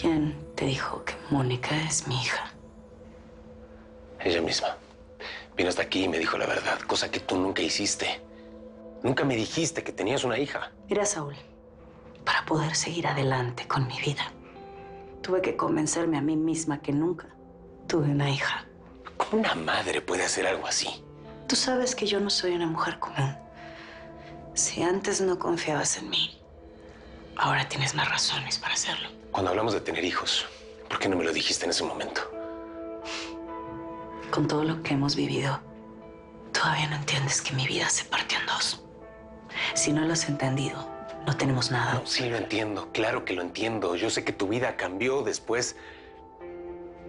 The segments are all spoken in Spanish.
¿Quién te dijo que Mónica es mi hija? Ella misma. Vino hasta aquí y me dijo la verdad, cosa que tú nunca hiciste. Nunca me dijiste que tenías una hija. Mira, Saúl, para poder seguir adelante con mi vida, tuve que convencerme a mí misma que nunca tuve una hija. ¿Cómo una madre puede hacer algo así? Tú sabes que yo no soy una mujer común. Si antes no confiabas en mí, ahora tienes más razones para hacerlo. Cuando hablamos de tener hijos, ¿por qué no me lo dijiste en ese momento? Con todo lo que hemos vivido, todavía no entiendes que mi vida se partió en dos. Si no lo has entendido, no tenemos nada. No, sí lo entiendo, claro que lo entiendo. Yo sé que tu vida cambió después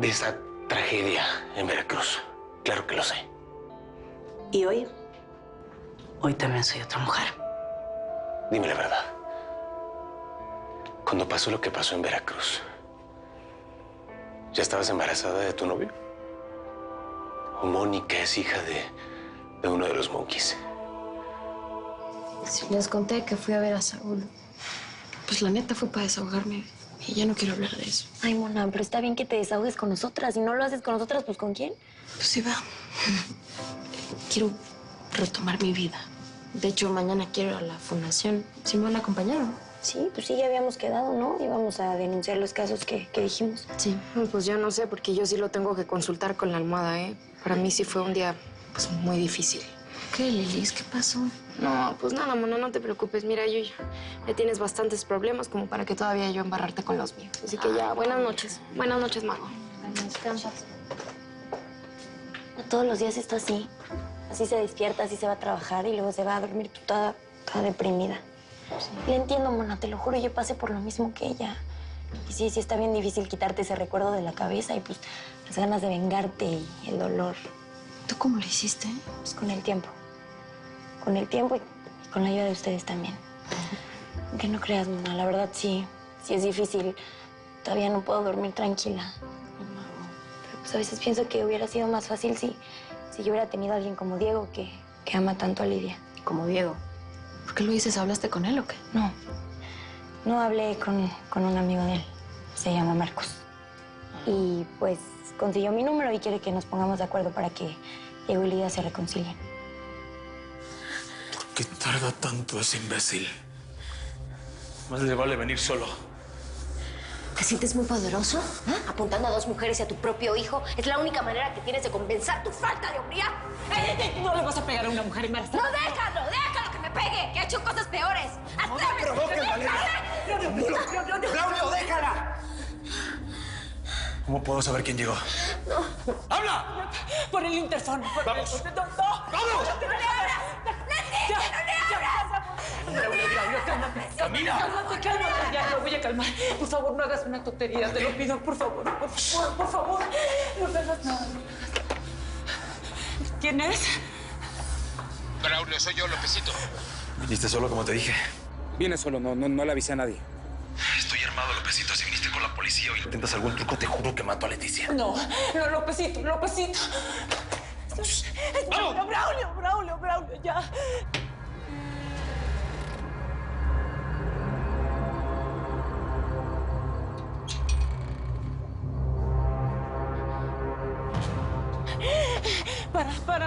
de esa tragedia en Veracruz. Claro que lo sé. ¿Y hoy? Hoy también soy otra mujer. Dime la verdad. Cuando pasó lo que pasó en Veracruz, ¿ya estabas embarazada de tu novio? ¿O Mónica es hija de uno de los monkeys? Si les conté que fui a ver a Saúl, pues la neta fue para desahogarme y ya no quiero hablar de eso. Ay, Mona, pero está bien que te desahogues con nosotras. Si no lo haces con nosotras, pues ¿con quién? Pues sí, va. Quiero retomar mi vida. De hecho, mañana quiero ir a la fundación. ¿Sí me van a acompañar o no? Sí, pues sí, ya habíamos quedado, ¿no? Íbamos a denunciar los casos que dijimos. Sí. Pues yo no sé, porque yo sí lo tengo que consultar con la almohada, ¿eh? Para mí sí fue un día, pues, muy difícil. ¿Qué, Lilis? ¿Qué pasó? No, pues nada, Mona, no te preocupes. Mira, ya tienes bastantes problemas como para que todavía yo embarrarte con los míos. Así que ya, buenas noches. Buenas noches, Mago. Descansas. Todos los días está así. Así se despierta, así se va a trabajar y luego se va a dormir toda deprimida. Sí. Le entiendo, Mona, te lo juro, yo pasé por lo mismo que ella. Y sí, está bien difícil quitarte ese recuerdo de la cabeza y pues las ganas de vengarte y el dolor. ¿Tú cómo lo hiciste? Pues con el tiempo. Con el tiempo y con la ayuda de ustedes también. Aunque no creas, Mona, la verdad sí es difícil. Todavía no puedo dormir tranquila. Pero pues a veces pienso que hubiera sido más fácil si yo hubiera tenido a alguien como Diego que ama tanto a Lidia. ¿Como Diego? ¿Por qué lo dices? ¿Hablaste con él o qué? No hablé con un amigo de él. Se llama Marcos. Y pues consiguió mi número y quiere que nos pongamos de acuerdo para que Diego y Lidia se reconcilien. ¿Por qué tarda tanto ese imbécil? Más le vale venir solo. ¿Te sientes muy poderoso? ¿Eh? Apuntando a dos mujeres y a tu propio hijo. Es la única manera que tienes de compensar tu falta de hombría. No le vas a pegar a una mujer embarazada. ¡No, déjalo que me pegue! ¡Que ha hecho cosas peores! ¡No te provoques, Valeria! ¡Braulio, déjala! ¿Cómo puedo saber quién llegó? No. ¡Habla! Por el interfono. ¡Vamos! ¡No! ¡Vamos! ¡No le abras! Braulio, cálmate. ¡Camina! Cálmate. Ya, lo voy a calmar. Por favor, no hagas una tontería. Te lo pido, por favor. Por favor. No hagas nada. ¿Quién es? Braulio, soy yo, Lópezito. ¿Viniste solo como te dije? Vine solo, no le avisé a nadie. Estoy armado, Lópezito. Si viniste con la policía o intentas algún truco, te juro que mato a Leticia. No, Lópezito. ¡Vamos! Braulio, ya.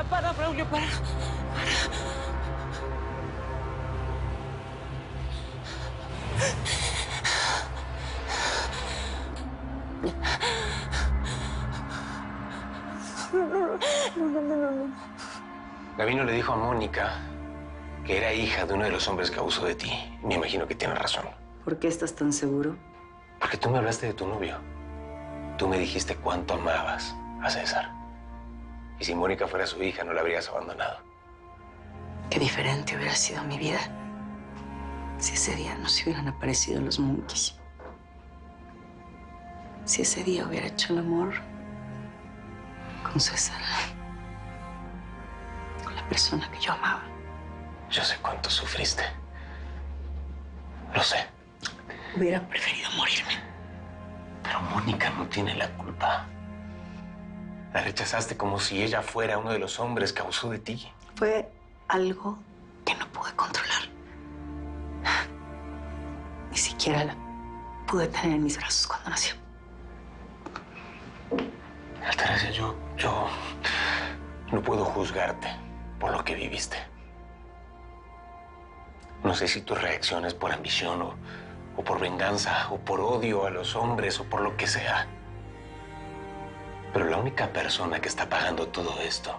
Para, Braulio, para. No. Gabino le dijo a Mónica que era hija de uno de los hombres que abusó de ti. Me imagino que tiene razón. ¿Por qué estás tan seguro? Porque tú me hablaste de tu novio. Tú me dijiste cuánto amabas a César. Y si Mónica fuera su hija, no la habrías abandonado. Qué diferente hubiera sido mi vida si ese día no se hubieran aparecido los monkeys. Si ese día hubiera hecho el amor con César, con la persona que yo amaba. Yo sé cuánto sufriste. Lo sé. Hubiera preferido morirme. Pero Mónica no tiene la culpa. La rechazaste como si ella fuera uno de los hombres que abusó de ti. Fue algo que no pude controlar. Ni siquiera la pude tener en mis brazos cuando nació. Altagracia, yo no puedo juzgarte por lo que viviste. No sé si tu reacción es por ambición o por venganza o por odio a los hombres o por lo que sea. Pero la única persona que está pagando todo esto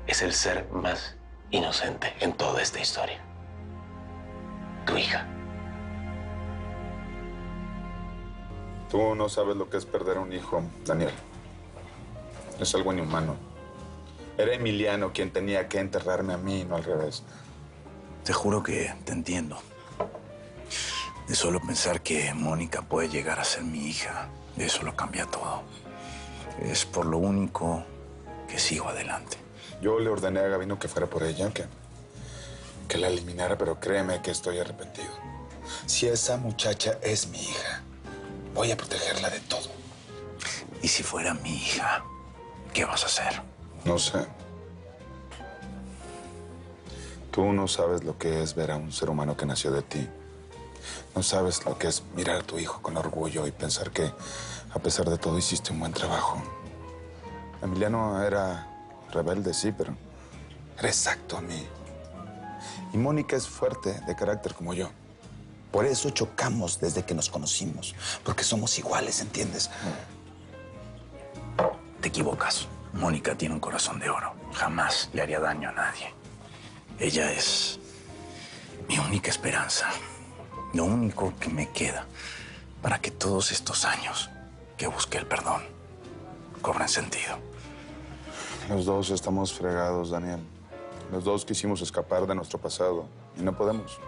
es el ser más inocente en toda esta historia. Tu hija. Tú no sabes lo que es perder a un hijo, Daniel. Es algo inhumano. Era Emiliano quien tenía que enterrarme a mí, no al revés. Te juro que te entiendo. De solo pensar que Mónica puede llegar a ser mi hija, eso lo cambia todo. Es por lo único que sigo adelante. Yo le ordené a Gabino que fuera por ella, que la eliminara, pero créeme que estoy arrepentido. Si esa muchacha es mi hija, voy a protegerla de todo. ¿Y si fuera mi hija, qué vas a hacer? No sé. Tú no sabes lo que es ver a un ser humano que nació de ti. No sabes lo que es mirar a tu hijo con orgullo y pensar que, a pesar de todo, hiciste un buen trabajo. Emiliano era rebelde, sí, pero era exacto a mí. Y Mónica es fuerte, de carácter como yo. Por eso chocamos desde que nos conocimos, porque somos iguales, ¿entiendes? Te equivocas. Mónica tiene un corazón de oro. Jamás le haría daño a nadie. Ella es mi única esperanza. Lo único que me queda para que todos estos años que busqué el perdón cobren sentido. Los dos estamos fregados, Daniel. Los dos quisimos escapar de nuestro pasado y no podemos.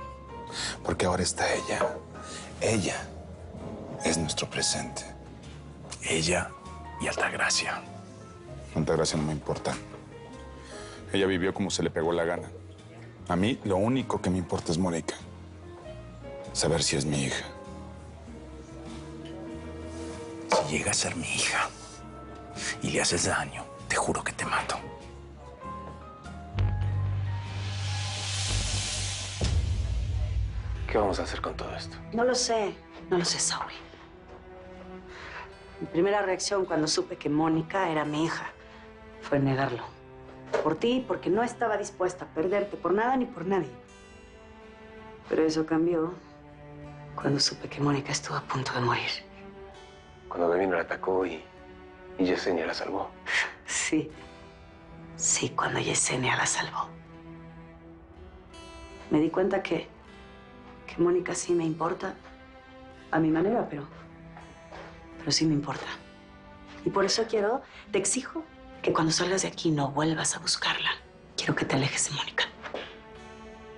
Porque ahora está ella. Ella es nuestro presente. Ella y Altagracia. Altagracia no me importa. Ella vivió como se le pegó la gana. A mí lo único que me importa es Mónica. Saber si es mi hija. Si llega a ser mi hija y le haces daño, te juro que te mato. ¿Qué vamos a hacer con todo esto? No lo sé, Saúl. Mi primera reacción cuando supe que Mónica era mi hija fue negarlo. Por ti, porque no estaba dispuesta a perderte por nada ni por nadie. Pero eso cambió cuando supe que Mónica estuvo a punto de morir. Cuando Gabino la atacó y Yesenia la salvó. Sí, cuando Yesenia la salvó. Me di cuenta que Mónica sí me importa, a mi manera, pero sí me importa. Y por eso te exijo que cuando salgas de aquí no vuelvas a buscarla. Quiero que te alejes de Mónica.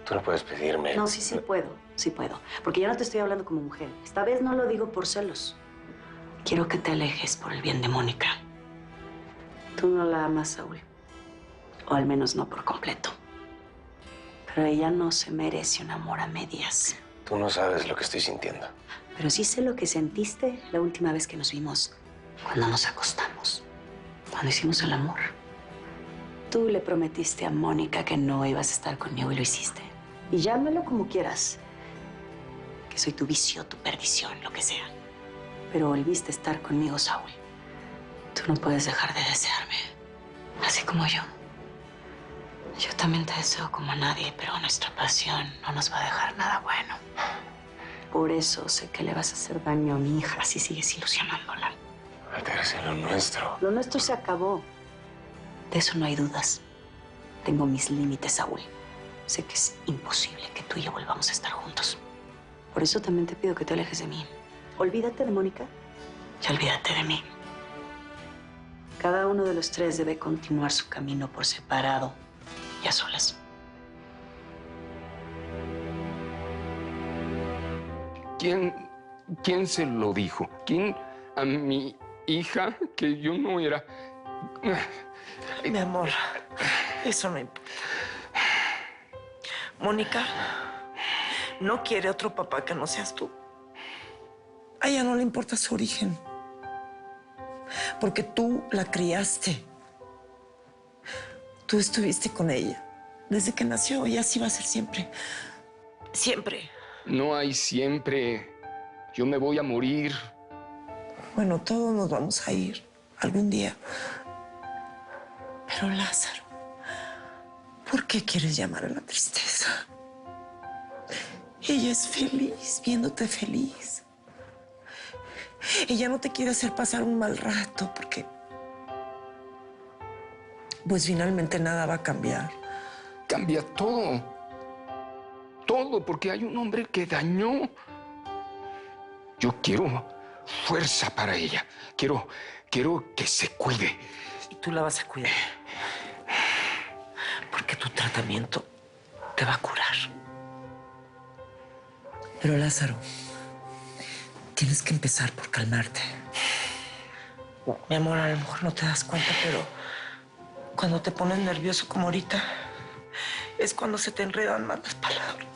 Tú no puedes pedirme... No, sí puedo. Porque ya no te estoy hablando como mujer. Esta vez no lo digo por celos. Quiero que te alejes por el bien de Mónica. Tú no la amas, Saúl. O al menos no por completo. Pero ella no se merece un amor a medias. Tú no sabes lo que estoy sintiendo. Pero sí sé lo que sentiste la última vez que nos vimos, cuando nos acostamos, cuando hicimos el amor. Tú le prometiste a Mónica que no ibas a estar conmigo y lo hiciste. Y llámalo como quieras. Que soy tu vicio, tu perdición, lo que sea. Pero volviste a estar conmigo, Saúl. Tú no puedes dejar de desearme, así como yo. Yo también te deseo como a nadie, pero nuestra pasión no nos va a dejar nada bueno. Por eso sé que le vas a hacer daño a mi hija si sigues ilusionándola. Altagracia, lo nuestro. Lo nuestro se acabó. De eso no hay dudas. Tengo mis límites, Saúl. Sé que es imposible que tú y yo volvamos a estar juntos. Por eso también te pido que te alejes de mí. Olvídate de Mónica y olvídate de mí. Cada uno de los tres debe continuar su camino por separado y a solas. ¿Quién se lo dijo? ¿Quién a mi hija que yo no era? Mi amor, eso no importa. Mónica no quiere otro papá que no seas tú. A ella no le importa su origen. Porque tú la criaste. Tú estuviste con ella desde que nació y así va a ser siempre. Siempre. No hay siempre. Yo me voy a morir. Bueno, todos nos vamos a ir algún día. Pero Lázaro, ¿por qué quieres llamar a la tristeza? Ella es feliz, viéndote feliz. Ella no te quiere hacer pasar un mal rato porque... pues finalmente nada va a cambiar. Cambia todo. Todo, porque hay un hombre que dañó. Yo quiero fuerza para ella. Quiero que se cuide. Y tú la vas a cuidar. Porque tu tratamiento te va a curar. Pero Lázaro, tienes que empezar por calmarte. Mi amor, a lo mejor no te das cuenta, pero cuando te pones nervioso como ahorita, es cuando se te enredan más las palabras.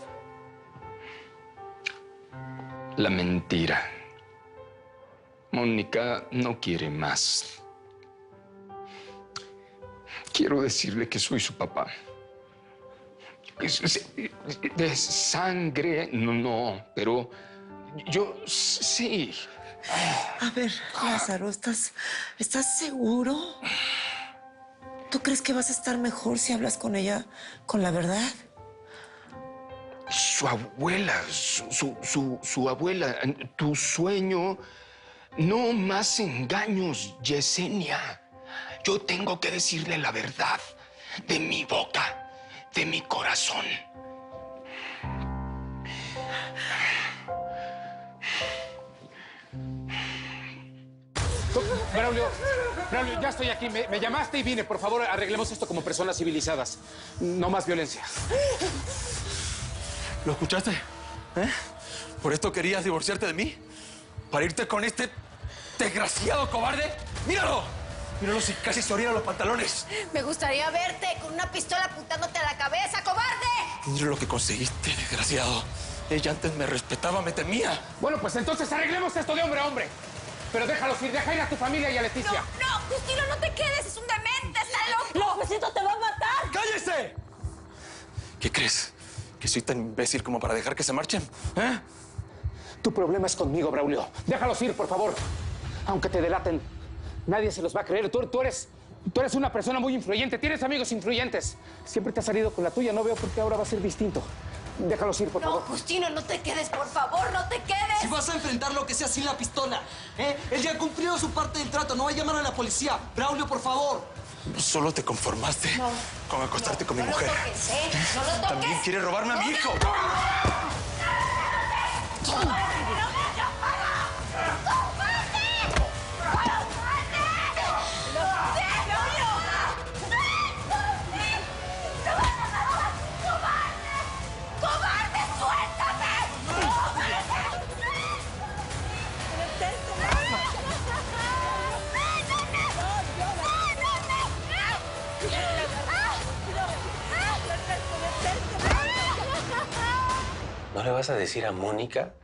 La mentira. Mónica no quiere más. Quiero decirle que soy su papá. De sangre, no, pero yo sí. A ver, Lázaro, ¿estás seguro? ¿Tú crees que vas a estar mejor si hablas con ella con la verdad? Su abuela, su abuela, tu sueño, no más engaños, Yesenia. Yo tengo que decirle la verdad de mi boca, de mi corazón. Braulio, ya estoy aquí. Me llamaste y vine. Por favor, arreglemos esto como personas civilizadas. No más violencia. ¿Lo escuchaste? ¿Eh? ¿Por esto querías divorciarte de mí? ¿Para irte con este desgraciado cobarde? ¡Míralo! Míralo si casi se orina los pantalones. Me gustaría verte con una pistola apuntándote a la cabeza, cobarde. Mira lo que conseguiste, desgraciado. Ella antes me respetaba, me temía. Bueno, pues entonces arreglemos esto de hombre a hombre. Pero déjalos ir, deja ir a tu familia y a Leticia. No, Justino, no te quedes, es un demente, está loco. ¡No, Josito, te va a matar! ¡Cállese! ¿Qué crees? ¿Que soy tan imbécil como para dejar que se marchen? ¿Eh? Tu problema es conmigo, Braulio. Déjalos ir, por favor. Aunque te delaten, nadie se los va a creer. Tú eres una persona muy influyente. Tienes amigos influyentes. Siempre te has salido con la tuya. No veo por qué ahora va a ser distinto. Déjalos ir, por favor. No, Justino, no te quedes, por favor, no te quedes. Si vas a enfrentar lo que sea sin la pistola, ¿eh? Él ya ha cumplido su parte del trato. No va a llamar a la policía. Braulio, por favor. Solo te conformaste con acostarte con mi mujer. No lo toques, ¿eh? No lo toques. También quiere robarme a mi hijo. ¿No le vas a decir a Mónica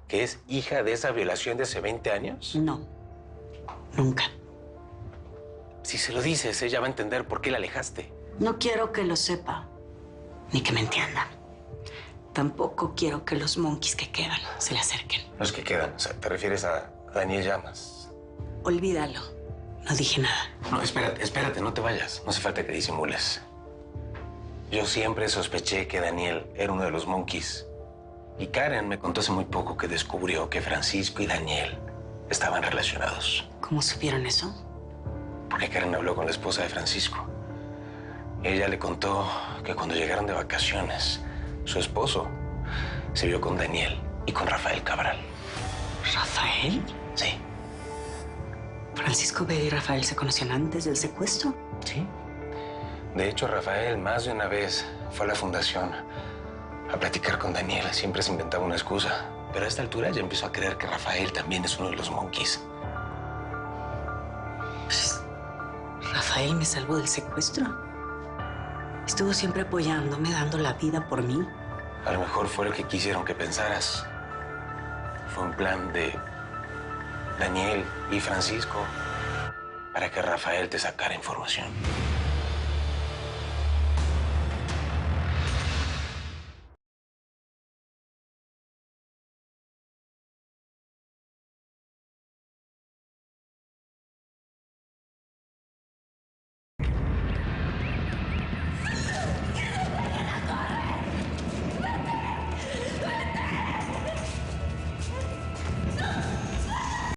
que es hija de esa violación de hace 20 años? No, nunca. Si se lo dices, ella va a entender por qué la alejaste. No quiero que lo sepa, ni que me entienda. Tampoco quiero que los monkeys que quedan se le acerquen. Los que quedan, o sea, ¿te refieres a Daniel Llamas? Olvídalo. No dije nada. No, espérate, no te vayas. No hace falta que disimules. Yo siempre sospeché que Daniel era uno de los monkeys. Y Karen me contó hace muy poco que descubrió que Francisco y Daniel estaban relacionados. ¿Cómo supieron eso? Porque Karen habló con la esposa de Francisco. Y ella le contó que cuando llegaron de vacaciones, su esposo se vio con Daniel y con Rafael Cabral. ¿Rafael? Sí. ¿Francisco Vega y Rafael se conocían antes del secuestro? Sí. De hecho, Rafael más de una vez fue a la fundación a platicar con Daniel. Siempre se inventaba una excusa. Pero a esta altura ya empezó a creer que Rafael también es uno de los monkeys. Pues, Rafael me salvó del secuestro. Estuvo siempre apoyándome, dando la vida por mí. A lo mejor fue lo que quisieron que pensaras. Fue un plan de Daniel y Francisco para que Rafael te sacara información.